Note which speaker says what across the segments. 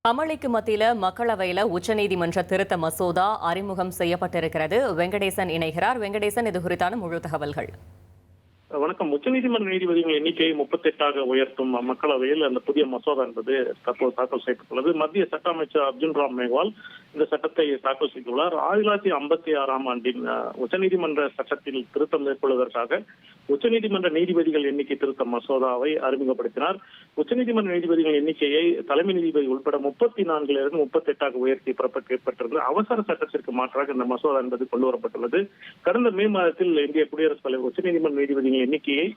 Speaker 1: அமளிக்கு மத்தியில மக்களவையில உச்சநீதிமன்ற திருத்த மசோதா அறிமுகம் செய்யப்பட்டிருக்கிறது. வெங்கடேசன் இணைகிறார். வெங்கடேசன், இது குறித்தான முழு தகவல்கள்.
Speaker 2: வணக்கம். உச்சநீதிமன்ற நீதிபதிகள் எண்ணிக்கையை 38 உயர்த்தும் மக்களவையில் அந்த புதிய மசோதா என்பது தற்போது தாக்கல் செய்யப்பட்டுள்ளது. மத்திய சட்ட அமைச்சர் அர்ஜுன் ராம் மேக்வால் இந்த சட்டத்தை தாக்கல் செய்துள்ளார். 1956 ஆண்டின் உச்சநீதிமன்ற சட்டத்தில் திருத்தம் மேற்கொள்வதற்காக உச்சநீதிமன்ற நீதிபதிகள் எண்ணிக்கை திருத்த மசோதாவை அறிமுகப்படுத்தினார். உச்சநீதிமன்ற நீதிபதிகள் எண்ணிக்கையை தலைமை நீதிபதி உட்பட 34 38 உயர்த்தி பிறப்பிக்கப்பட்டிருந்த அவசர சட்டத்திற்கு மாற்றாக இந்த மசோதா என்பது கொண்டு வரப்பட்டுள்ளது. கடந்த மே மாதத்தில் இந்திய குடியரசுத் தலைவர் உச்சநீதிமன்ற நீதிபதிகள் எண்ணிக்கையை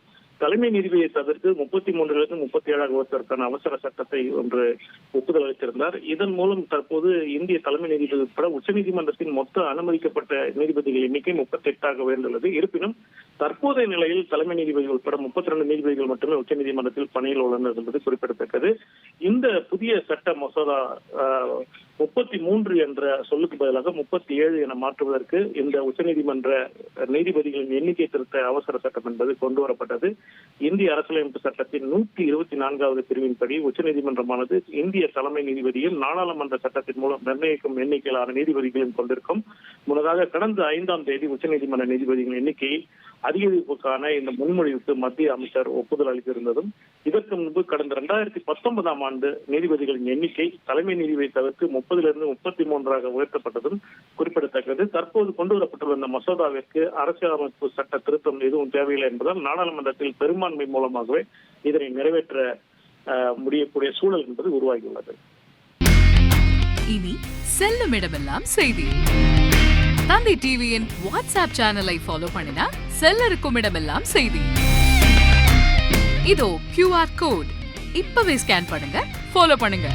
Speaker 2: தலைமை நீதிபதியை தவிர்த்து 33 37 உயர்த்துவதற்கான அவசர சட்டத்தை ஒன்று ஒப்புதல் அளித்திருந்தார். இதன் மூலம் தற்போது இந்திய தலைமை நீதிபதி உட்பட உச்சநீதிமன்றத்தின் மொத்த அனுமதிக்கப்பட்ட நீதிபதிகள் எண்ணிக்கை 38 உயர்ந்துள்ளது. இருப்பினும் தற்போதைய நிலையில் தலைமை நீதிபதி உட்பட 32 நீதிபதிகள் மட்டுமே உச்சநீதிமன்றத்தில் பணியில் உள்ளனர் என்பது குறிப்பிடத்தக்கது. இந்த புதிய சட்ட மசோதா 33 என்ற சொல்லுக்கு பதிலாக 37 என மாற்றுவதற்கு இந்த உச்சநீதிமன்ற நீதிபதிகளின் எண்ணிக்கை திருத்த அவசர சட்டம் என்பது கொண்டு வரப்பட்டது. இந்திய அரசியலமைப்பு சட்டத்தின் 124வது பிரிவின்படி உச்சநீதிமன்றமானது இந்திய தலைமை நீதிபதியும் நாடாளுமன்ற சட்டத்தின் மூலம் நிர்ணயிக்கும் எண்ணிக்கையிலான நீதிபதிகளையும் கொண்டிருக்கும். முன்னதாக கடந்த 5ஆம் தேதி உச்சநீதிமன்ற நீதிபதிகளின் எண்ணிக்கையை அதிகரிப்புக்கான இந்த முன்மொழிவுக்கு மத்திய அமைச்சர் ஒப்புதல் அளித்திருந்ததும், இதற்கு முன்பு கடந்த 2019 ஆண்டு நீதிபதிகளின் எண்ணிக்கை தலைமை நீதிபதியை தவிர்த்து 30 33 உயர்த்தப்பட்டதும் குறிப்பிடத்தக்கது. தற்போது கொண்டுவரப்பட்டுள்ள இந்த மசோதாவிற்கு அரசியலமைப்பு சட்ட திருத்தம் எதுவும் தேவையில்லை என்பதால் நாடாளுமன்றத்தில் பெரும்பான்மை மூலமாகவே இதனை நிறைவேற்ற முடியக்கூடிய சூழல் என்பது உருவாகியுள்ளது.
Speaker 3: இனி செல்லும் இடமெல்லாம் செய்தி. தந்தை டிவியின் வாட்ஸ்அப் சேனலை ஃபாலோ பண்ணினா செல்ல இருக்கும் இடமெல்லாம் செய்தி. இதோ QR கோட் இப்பவே ஸ்கேன் பண்ணுங்க, ஃபாலோ பண்ணுங்க.